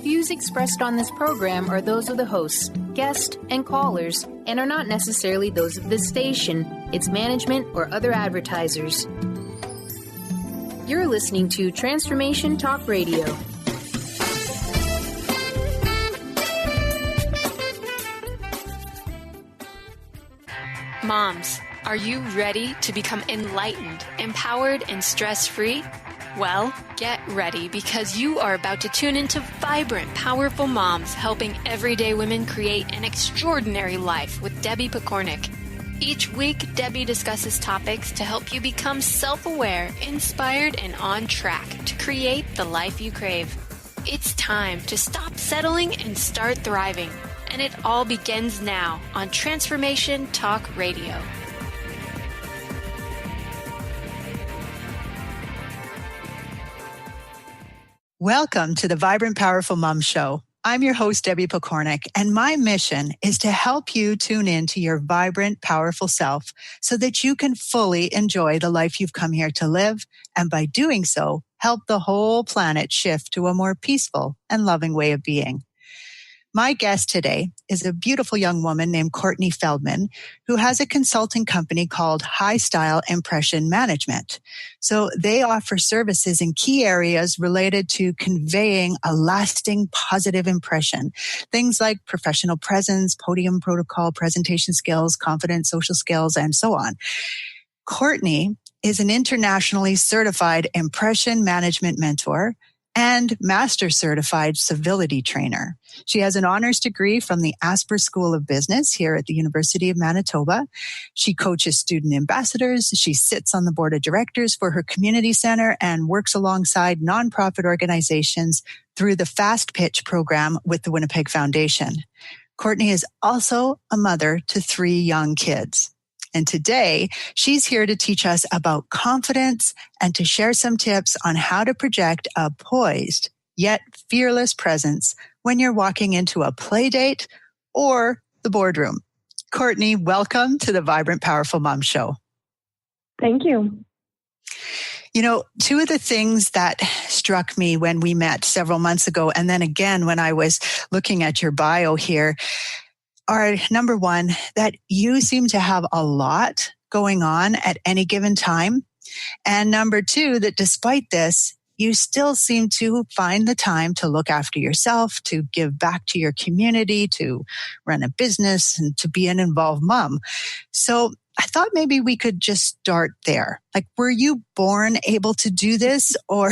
views expressed on this program are those of the hosts, guests, and callers, and are not necessarily those of this station, its management, or other advertisers. You're listening to Transformation Talk Radio. Moms, are you ready to become enlightened, empowered, and stress-free? Well, get ready because you are about to tune into vibrant, powerful moms helping everyday women create an extraordinary life with Debbie Pokornik. Each week, Debbie discusses topics to help you become self-aware, inspired, and on track to create the life you crave. It's time to stop settling and start thriving. And it all begins now on Transformation Talk Radio. Welcome to the Vibrant Powerful Mom Show. I'm your host, Debbie Pokornik, and my mission is to help you tune in to your vibrant, powerful self so that you can fully enjoy the life you've come here to live, and by doing so, help the whole planet shift to a more peaceful and loving way of being. My guest today is a beautiful young woman named Courtney Feldman, who has a consulting company called High Style Impression Management. So they offer services in key areas related to conveying a lasting positive impression. Things like professional presence, podium protocol, presentation skills, confidence, social skills, and so on. Courtney is an internationally certified impression management mentor and master certified civility trainer. She has an honors degree from the Asper School of Business here at the University of Manitoba. She coaches student ambassadors. She sits on the board of directors for her community center and works alongside nonprofit organizations through the Fast Pitch program with the Winnipeg Foundation. Courtney is also a mother to 3 young kids. And today, she's here to teach us about confidence and to share some tips on how to project a poised yet fearless presence when you're walking into a play date or the boardroom. Courtney, welcome to the Vibrant Powerful Mom Show. Thank you. You know, 2 of the things that struck me when we met several months ago, and then again when I was looking at your bio here, are number 1, that you seem to have a lot going on at any given time. And number 2, that despite this, you still seem to find the time to look after yourself, to give back to your community, to run a business, and to be an involved mom. So I thought maybe we could just start there. Like, were you born able to do this? Or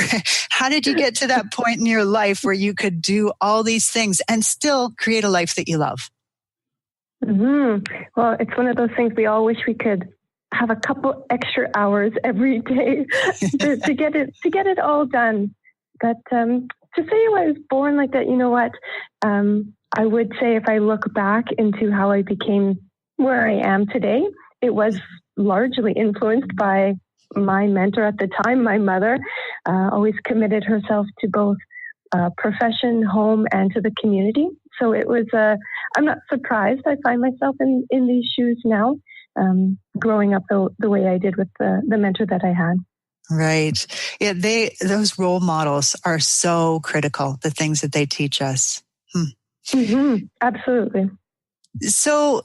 how did you get to that point in your life where you could do all these things and still create a life that you love? Well, it's one of those things we all wish we could have a couple extra hours every day to get it all done. But to say I was born like that, you know what? I would say if I look back into how I became where I am today, it was largely influenced by my mentor at the time, my mother. Always committed herself to both profession, home, and to the community. So it was, I'm not surprised I find myself in these shoes now, growing up the way I did with the mentor that I had. Right. Yeah, those role models are so critical, the things that they teach us. Absolutely. So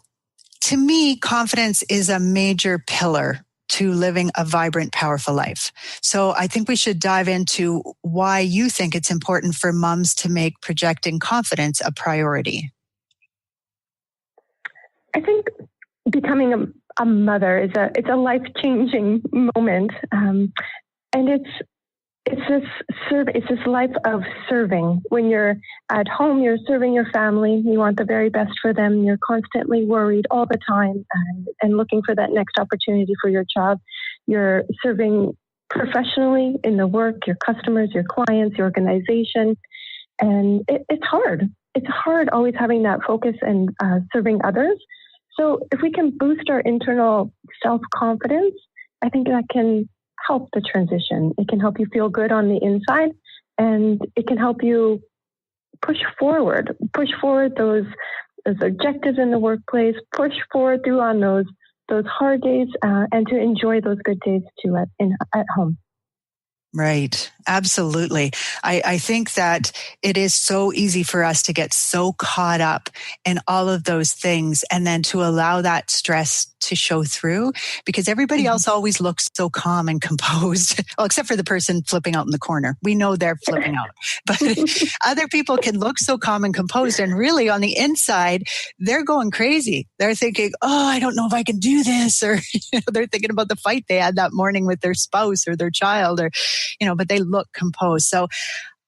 to me, confidence is a major pillar to living a vibrant, powerful life. So I think we should dive into why you think it's important for moms to make projecting confidence a priority. I think becoming a mother it's a life-changing moment, and it's this life of serving. When you're at home, you're serving your family. You want the very best for them. You're constantly worried all the time and looking for that next opportunity for your child. You're serving professionally in the work, your customers, your clients, your organization. And it's hard. It's hard always having that focus and serving others. So if we can boost our internal self-confidence, I think that can help the transition. It can help you feel good on the inside, and it can help you push forward those objectives in the workplace, push forward through on those hard days, and to enjoy those good days too at home. Right. Absolutely. I think that it is so easy for us to get so caught up in all of those things and then to allow that stress to show through because everybody else always looks so calm and composed. Well, except for the person flipping out in the corner. We know they're flipping out, but other people can look so calm and composed. And really on the inside, they're going crazy. They're thinking, oh, I don't know if I can do this. Or they're thinking about the fight they had that morning with their spouse or their child or but they look composed. So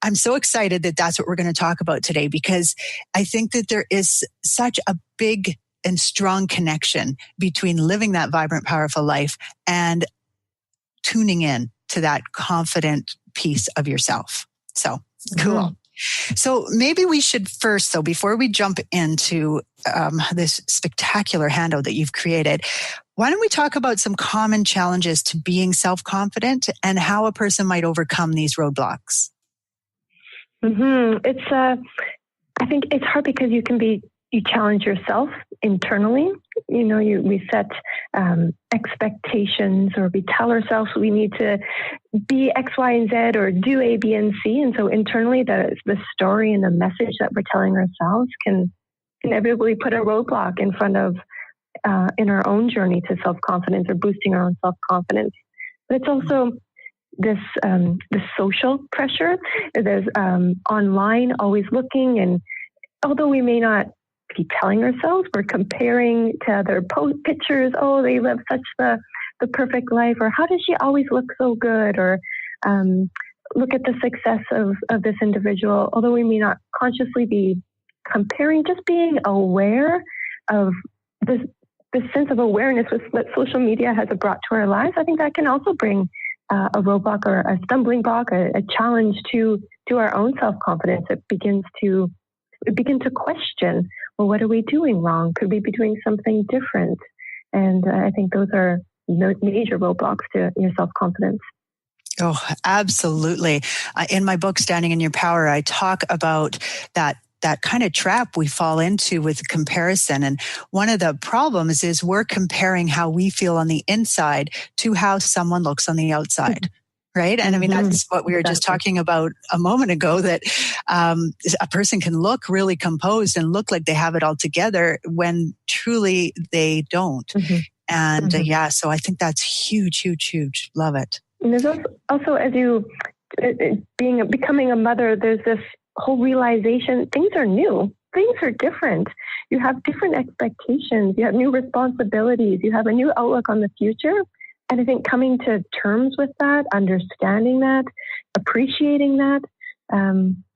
I'm so excited that that's what we're going to talk about today because I think that there is such a big and strong connection between living that vibrant, powerful life and tuning in to that confident piece of yourself. So cool. So maybe we should first, though, before we jump into this spectacular handout that you've created, why don't we talk about some common challenges to being self-confident and how a person might overcome these roadblocks? I think it's hard because you challenge yourself internally. We set expectations, or we tell ourselves we need to be X, Y, and Z, or do A, B, and C. And so internally, the story and the message that we're telling ourselves can inevitably put a roadblock in front of in our own journey to self-confidence or boosting our own self-confidence. But it's also this social pressure. There's online, always looking, and although we may not be telling ourselves, we're comparing to other pictures. Oh, they live such the perfect life, or how does she always look so good, or look at the success of this individual. Although we may not consciously be comparing, just being aware of this sense of awareness that social media has brought to our lives, I think that can also bring a roadblock or a stumbling block, a challenge to our own self-confidence. It begin to question, well, what are we doing wrong? Could we be doing something different? And I think those are major roadblocks to your self-confidence. Oh, absolutely. In my book, Standing in Your Power, I talk about that kind of trap we fall into with comparison. And one of the problems is we're comparing how we feel on the inside to how someone looks on the outside. Right. And I mean, that's what we were just talking about a moment ago, that a person can look really composed and look like they have it all together when truly they don't. And so I think that's huge, huge, huge. Love it. And there's also as you becoming a mother, there's this whole realization things are new, things are different. You have different expectations, you have new responsibilities, you have a new outlook on the future. And I think coming to terms with that, understanding that, appreciating that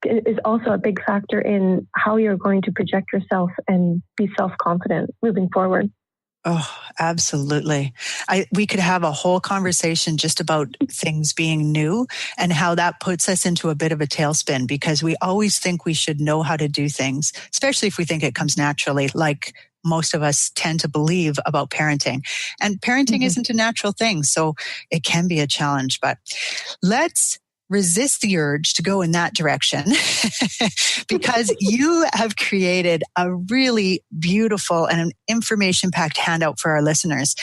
is also a big factor in how you're going to project yourself and be self-confident moving forward. Oh, absolutely. We could have a whole conversation just about things being new and how that puts us into a bit of a tailspin, because we always think we should know how to do things, especially if we think it comes naturally, like most of us tend to believe about parenting. And parenting isn't a natural thing, so it can be a challenge. But let's resist the urge to go in that direction because you have created a really beautiful and an information-packed handout for our listeners.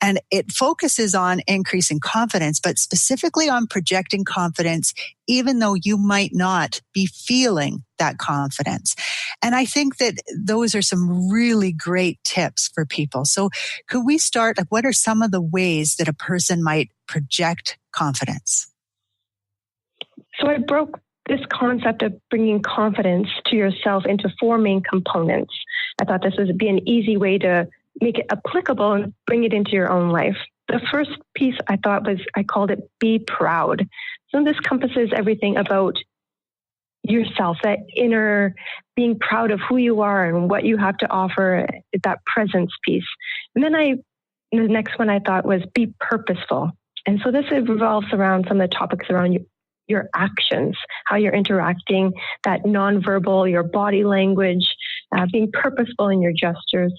And it focuses on increasing confidence, but specifically on projecting confidence, even though you might not be feeling that confidence. And I think that those are some really great tips for people. So could we start, what are some of the ways that a person might project confidence? So I broke this concept of bringing confidence to yourself into 4 main components. I thought this would be an easy way to make it applicable and bring it into your own life. The first piece I called it be proud. So this encompasses everything about yourself, that inner being proud of who you are and what you have to offer, that presence piece. And then the next one I thought was be purposeful. And so this revolves around some of the topics around your actions, how you're interacting, that nonverbal, your body language, being purposeful in your gestures.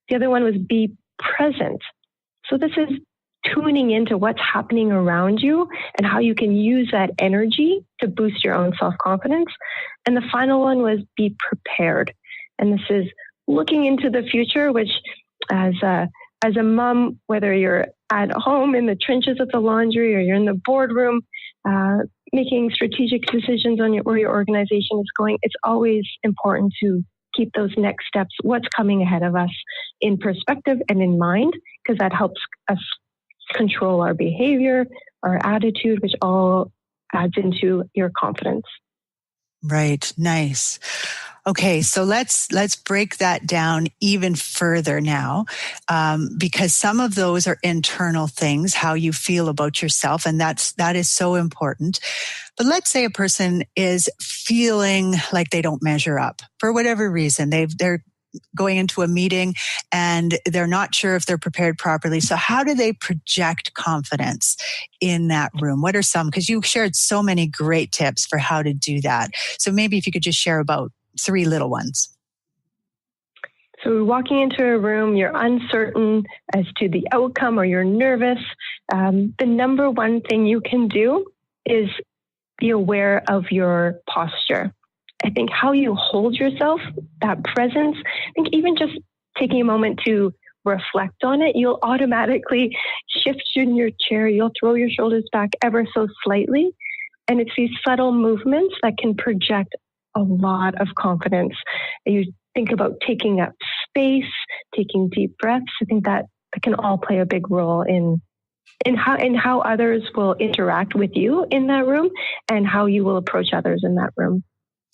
The other one was be present. So this is tuning into what's happening around you and how you can use that energy to boost your own self-confidence. And the final one was be prepared. And this is looking into the future, which as as a mom, whether you're at home in the trenches of the laundry or you're in the boardroom, making strategic decisions on where your organization is going, it's always important to keep those next steps, what's coming ahead of us, in perspective and in mind, because that helps us control our behavior, our attitude, which all adds into your confidence. Right. Nice. Okay, so let's break that down even further now, because some of those are internal things, how you feel about yourself, and that is so important. But let's say a person is feeling like they don't measure up for whatever reason. They're going into a meeting and they're not sure if they're prepared properly. So how do they project confidence in that room? What are some, because you shared so many great tips for how to do that. So maybe if you could just share about 3 little ones. So walking into a room, you're uncertain as to the outcome or you're nervous. The number one thing you can do is be aware of your posture. I think how you hold yourself, that presence, I think even just taking a moment to reflect on it, you'll automatically shift in your chair. You'll throw your shoulders back ever so slightly. And it's these subtle movements that can project a lot of confidence. You think about taking up space, taking deep breaths. I think that can all play a big role in how others will interact with you in that room and how you will approach others in that room.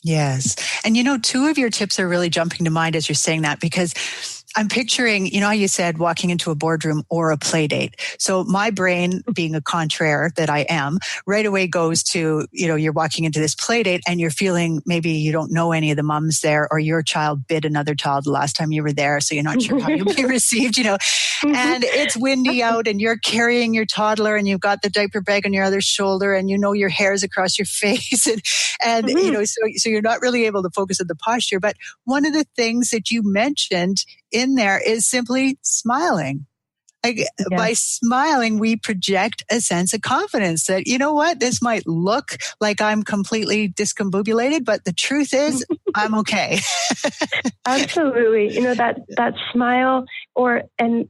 Yes. And 2 of your tips are really jumping to mind as you're saying that, because I'm picturing, how you said walking into a boardroom or a play date. So my brain, being a contraire that I am, right away goes to, you're walking into this play date and you're feeling maybe you don't know any of the moms there, or your child bit another child the last time you were there. So you're not sure how you'll be received, and it's windy out and you're carrying your toddler and you've got the diaper bag on your other shoulder and your hair's across your face. And so you're not really able to focus on the posture. But one of the things that you mentioned in there is simply smiling. By smiling, we project a sense of confidence that, this might look like I'm completely discombobulated, but the truth is I'm okay. Absolutely. That smile and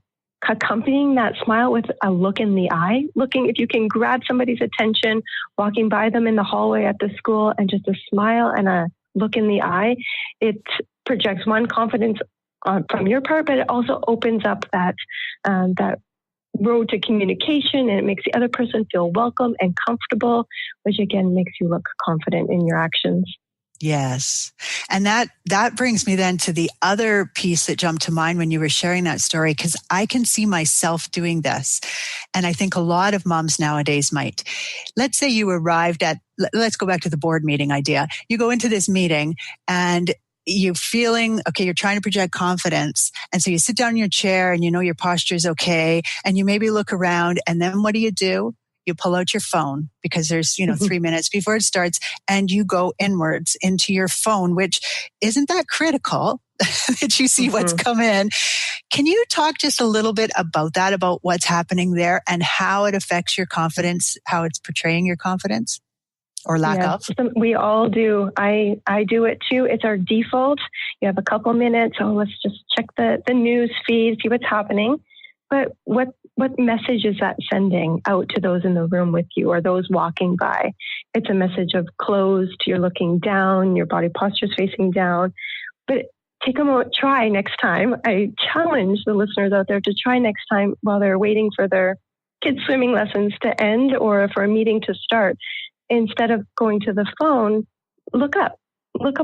accompanying that smile with a look in the eye, if you can grab somebody's attention, walking by them in the hallway at the school, and just a smile and a look in the eye, it projects confidence from your part, but it also opens up that road to communication, and it makes the other person feel welcome and comfortable, which again makes you look confident in your actions. Yes. And that brings me then to the other piece that jumped to mind when you were sharing that story, because I can see myself doing this. And I think a lot of moms nowadays might. Let's say you arrived let's go back to the board meeting idea. You go into this meeting and you're feeling, okay, you're trying to project confidence. And so you sit down in your chair and your posture is okay. And you maybe look around, and then what do? You pull out your phone because there's, 3 minutes before it starts, and you go inwards into your phone, which isn't that critical that you see what's come in. Can you talk just a little bit about that, about what's happening there and how it affects your confidence, how it's portraying your confidence? Or lack of? We all do. I do it too. It's our default. You have a couple minutes. Oh, let's just check the news feed, see what's happening. But what message is that sending out to those in the room with you or those walking by? It's a message of closed. You're looking down. Your body posture is facing down. But take a moment. Try next time. I challenge the listeners out there to try next time while they're waiting for their kids' swimming lessons to end or for a meeting to start. Instead of going to the phone, look up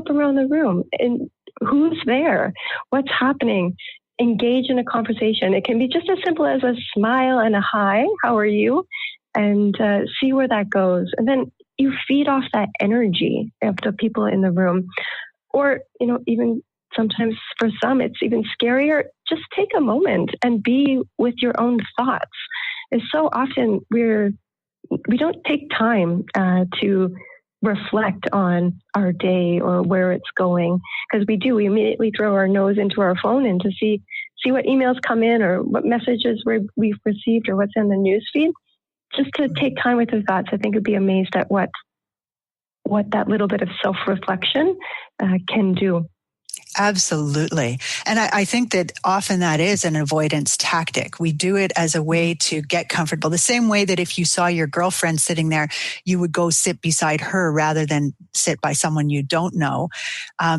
around the room and who's there, what's happening, engage in a conversation. It can be just as simple as a smile and a hi, how are you? And see where that goes. And then you feed off that energy of the people in the room. Or, even sometimes for some, it's even scarier. Just take a moment and be with your own thoughts. And so often we don't take time to reflect on our day or where it's going, because we immediately throw our nose into our phone and to see what emails come in or what messages we've received or what's in the news feed. Just to take time with your thoughts. I think you'd be amazed at what that little bit of self-reflection can do. Absolutely. And I think that often that is an avoidance tactic. We do it as a way to get comfortable. The same way that if you saw your girlfriend sitting there, you would go sit beside her rather than sit by someone you don't know,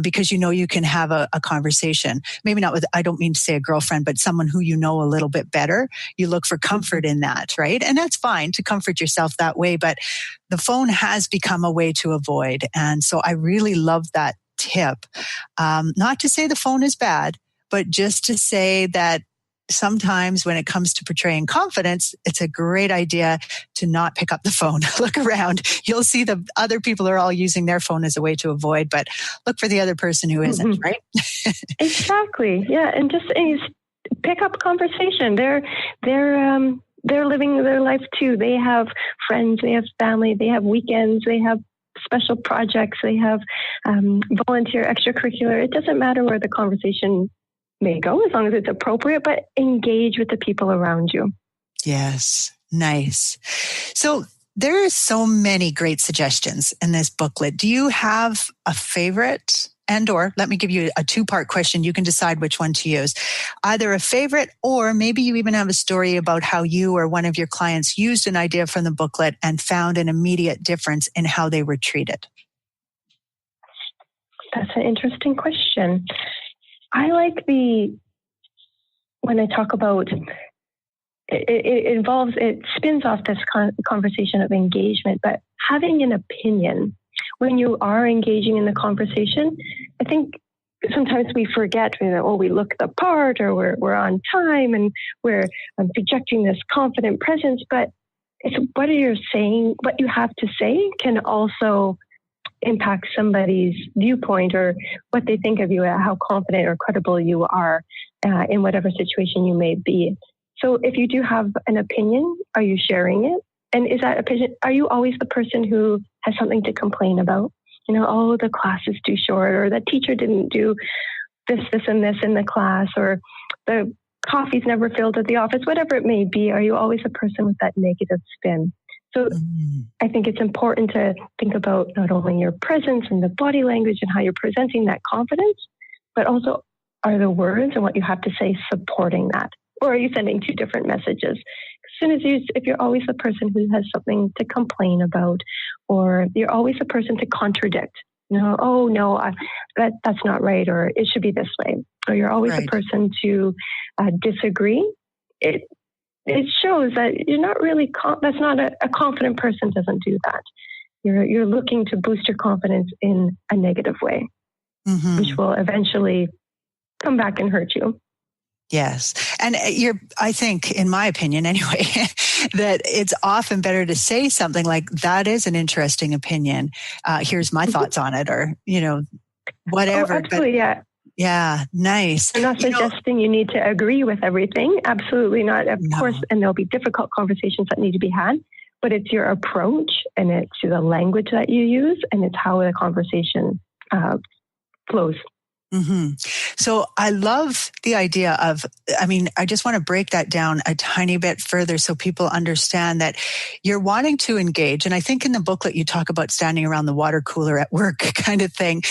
because you know you can have a conversation. Maybe not with, I don't mean to say a girlfriend, but someone who you know a little bit better. You look for comfort in that, right? And that's fine to comfort yourself that way. But the phone has become a way to avoid. And so I really love that tip. Not to say the phone is bad, but just to say that sometimes when it comes to portraying confidence, it's a great idea to not pick up the phone. Look around. You'll see the other people are all using their phone as a way to avoid, but look for the other person who isn't, right? Exactly. Yeah. And just pick up conversation. They're living their life too. They have friends, they have family, they have weekends, they have special projects, they have volunteer, extracurricular. It doesn't matter where the conversation may go as long as it's appropriate, but engage with the people around you. Yes. Nice. So there are so many great suggestions in this booklet. Do you have a favorite? And or let me give you a two-part question. You can decide which one to use. Either a favorite, or maybe you even have a story about how you or one of your clients used an idea from the booklet and found an immediate difference in how they were treated. That's an interesting question. I like when I talk about, it spins off this conversation of engagement, but having an opinion when you are engaging in the conversation. I think sometimes we forget, we look the part, or we're on time, and we're projecting this confident presence. But it's what you're saying, what you have to say can also impact somebody's viewpoint or what they think of you, how confident or credible you are in whatever situation you may be. So if you do have an opinion, are you sharing it? And is that opinion, are you always the person who has something to complain about? The class is too short, or the teacher didn't do this, and this in the class, or the coffee's never filled at the office, whatever it may be. Are you always a person with that negative spin? So I think it's important to think about not only your presence and the body language and how you're presenting that confidence, but also are the words and what you have to say supporting that? Or are you sending two different messages? If you're always the person who has something to complain about, or you're always the person to contradict, that's not right, or it should be this way, or you're always the person to disagree, it shows that you're not really, that's not a confident person doesn't do that. You're looking to boost your confidence in a negative way, which will eventually come back and hurt you. Yes. And I think, in my opinion anyway, that it's often better to say something like, that is an interesting opinion. Here's my thoughts on it, or, whatever. Oh, absolutely, but, yeah. Yeah, nice. I'm not suggesting you need to agree with everything. Absolutely not. Of course, and there'll be difficult conversations that need to be had, but it's your approach, and it's the language that you use, and it's how the conversation flows. So I love the idea of, I just want to break that down a tiny bit further so people understand that you're wanting to engage. And I think in the booklet, you talk about standing around the water cooler at work kind of thing,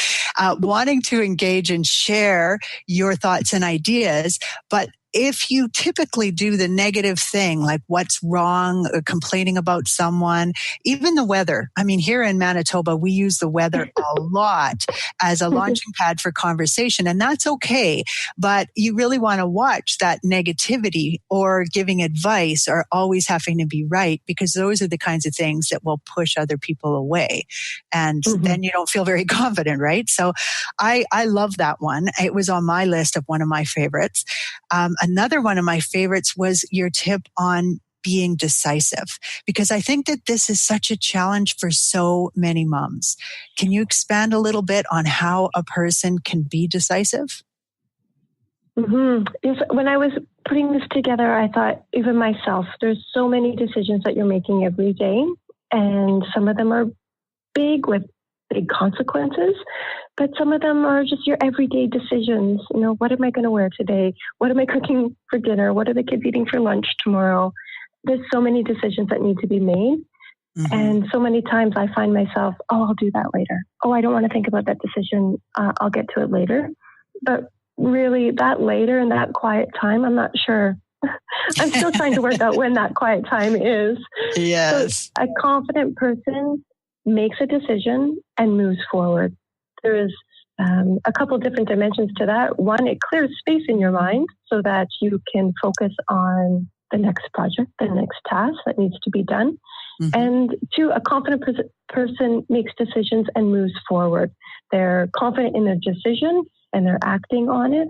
wanting to engage and share your thoughts and ideas. But if you typically do the negative thing, like what's wrong, or complaining about someone, even the weather. Here in Manitoba, we use the weather a lot as a launching pad for conversation, and that's okay. But you really want to watch that negativity or giving advice or always having to be right, because those are the kinds of things that will push other people away. And then you don't feel very confident, right? So I love that one. It was on my list of one of my favorites. Another one of my favorites was your tip on being decisive, because I think that this is such a challenge for so many moms. Can you expand a little bit on how a person can be decisive? Yes, when I was putting this together, I thought, even myself, there's so many decisions that you're making every day, and some of them are big with big consequences, but some of them are just your everyday decisions. What am I going to wear today? What am I cooking for dinner? What are the kids eating for lunch tomorrow? There's so many decisions that need to be made. And so many times I find myself, I'll do that later. I don't want to think about that decision. I'll get to it later. but really that later in that quiet time, I'm not sure. I'm still trying to work out when that quiet time is. Yes. So a confident person makes a decision and moves forward. There is a couple different dimensions to that. One, it clears space in your mind so that you can focus on the next project, the next task that needs to be done. Mm-hmm. And two, a confident person makes decisions and moves forward. They're confident in their decision and they're acting on it.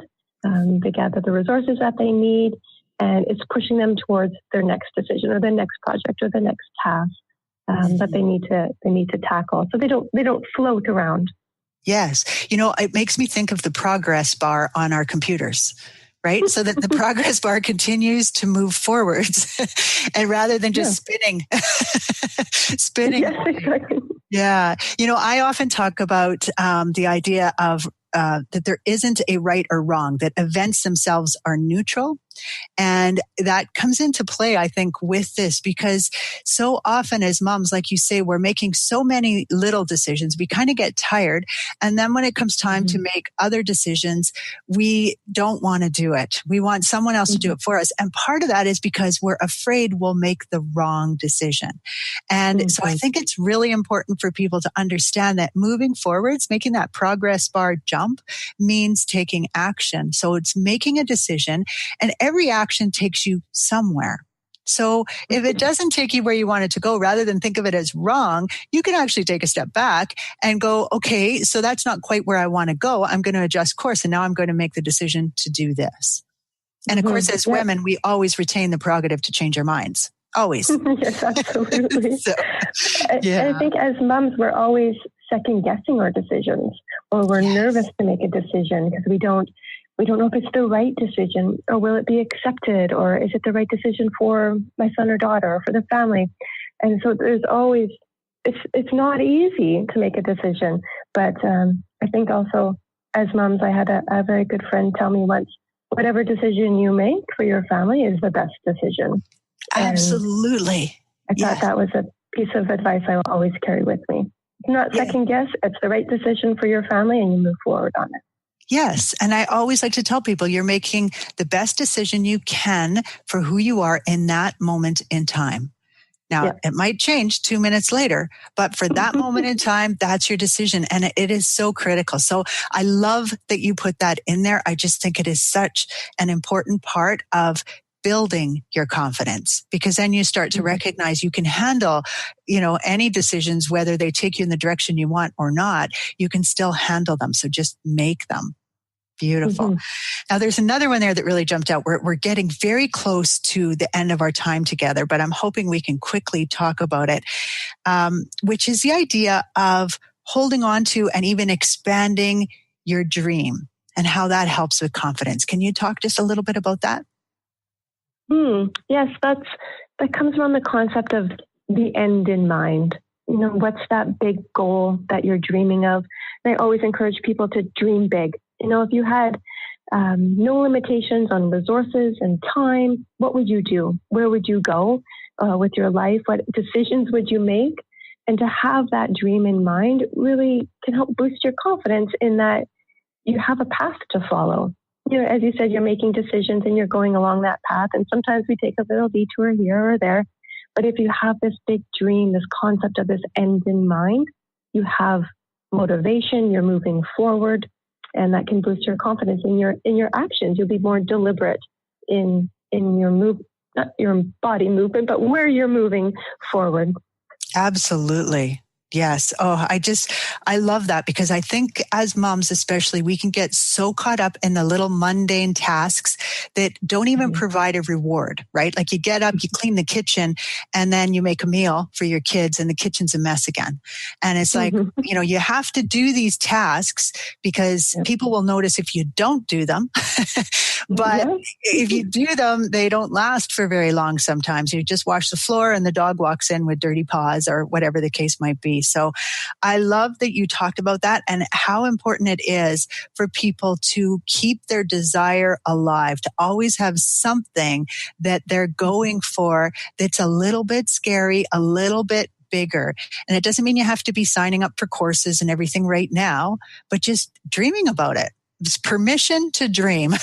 They gather the resources that they need, and it's pushing them towards their next decision or the next project or the next task that they need to tackle. So they don't float around. Yes. It makes me think of the progress bar on our computers, right? So that the progress bar continues to move forwards and rather than just spinning. Yes, exactly. Yeah. I often talk about the idea of that there isn't a right or wrong, that events themselves are neutral. And that comes into play, I think, with this, because so often as moms, like you say, we're making so many little decisions. We kind of get tired. And then when it comes time to make other decisions, we don't want to do it. We want someone else to do it for us. And part of that is because we're afraid we'll make the wrong decision. And so I think it's really important for people to understand that moving forwards, making that progress bar jump means taking action. So it's making a decision, and every action takes you somewhere. So if it doesn't take you where you want it to go, rather than think of it as wrong, you can actually take a step back and go, okay, so that's not quite where I want to go. I'm going to adjust course, and now I'm going to make the decision to do this. And of course, as women, we always retain the prerogative to change our minds. Always. Yes, absolutely. I think as moms, we're always second guessing our decisions, or we're nervous to make a decision because we don't know if it's the right decision, or will it be accepted, or is it the right decision for my son or daughter or for the family? And so there's always, it's not easy to make a decision. But I think also as moms, I had a very good friend tell me once, whatever decision you make for your family is the best decision. Absolutely. And I thought that was a piece of advice I will always carry with me. Not second guess. It's the right decision for your family, and you move forward on it. Yes. And I always like to tell people you're making the best decision you can for who you are in that moment in time. Now, it might change 2 minutes later, but for that moment in time, that's your decision. And it is so critical. So I love that you put that in there. I just think it is such an important part of building your confidence, because then you start to recognize you can handle, any decisions, whether they take you in the direction you want or not, you can still handle them. So just make them. Beautiful. Now there's another one there that really jumped out. We're getting very close to the end of our time together, but I'm hoping we can quickly talk about it, which is the idea of holding on to and even expanding your dream and how that helps with confidence. Can you talk just a little bit about that? Yes, that comes from the concept of the end in mind. What's that big goal that you're dreaming of? And I always encourage people to dream big. If you had no limitations on resources and time, what would you do? Where would you go with your life? What decisions would you make? And to have that dream in mind really can help boost your confidence in that you have a path to follow. As you said, you're making decisions and you're going along that path. And sometimes we take a little detour here or there. But if you have this big dream, this concept of this end in mind, you have motivation, you're moving forward, and that can boost your confidence in your actions. You'll be more deliberate in your move, not your body movement, but where you're moving forward. Absolutely. Yes. Oh, I love that, because I think as moms, especially, we can get so caught up in the little mundane tasks that don't even provide a reward, right? Like you get up, you clean the kitchen, and then you make a meal for your kids and the kitchen's a mess again. And it's like, you have to do these tasks because people will notice if you don't do them. But if you do them, they don't last for very long sometimes. You just wash the floor and the dog walks in with dirty paws or whatever the case might be. So I love that you talked about that and how important it is for people to keep their desire alive, to always have something that they're going for that's a little bit scary, a little bit bigger. And it doesn't mean you have to be signing up for courses and everything right now, but just dreaming about it. It's permission to dream.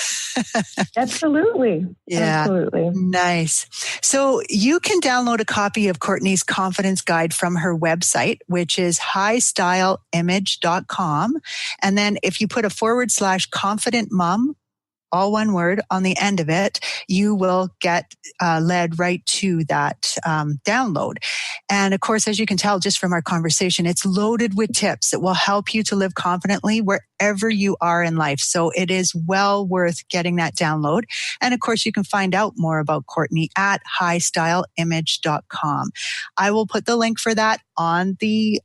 Absolutely. Yeah. Absolutely. Nice. So you can download a copy of Courtney's confidence guide from her website, which is highstyleimage.com. And then if you put a /confident mom, all one word on the end of it, you will get led right to that download. And of course, as you can tell just from our conversation, it's loaded with tips that will help you to live confidently wherever you are in life. So it is well worth getting that download. And of course, you can find out more about Courtney at highstyleimage.com. I will put the link for that on the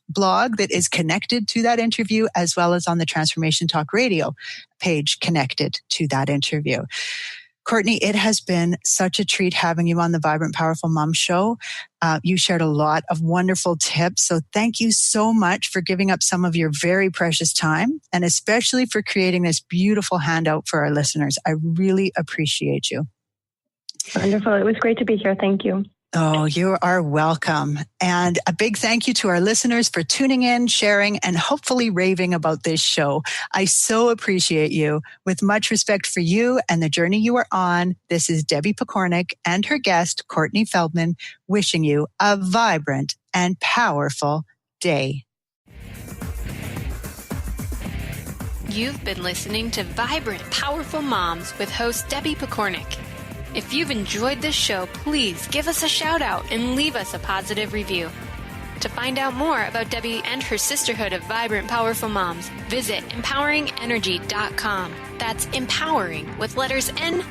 blog that is connected to that interview, as well as on the Transformation Talk Radio page connected to that interview. Courtney, it has been such a treat having you on the Vibrant Powerful Mom Show. You shared a lot of wonderful tips. So thank you so much for giving up some of your very precious time, and especially for creating this beautiful handout for our listeners. I really appreciate you. Wonderful. It was great to be here. Thank you. Oh, you are welcome. And a big thank you to our listeners for tuning in, sharing, and hopefully raving about this show. I so appreciate you. With much respect for you and the journey you are on, this is Debbie Pokornik and her guest, Courtney Feldman, wishing you a vibrant and powerful day. You've been listening to Vibrant Powerful Moms with host Debbie Pokornik. If you've enjoyed this show, please give us a shout out and leave us a positive review. To find out more about Debbie and her sisterhood of Vibrant Powerful Moms, visit empoweringenergy.com. That's empowering with letters NRG.com.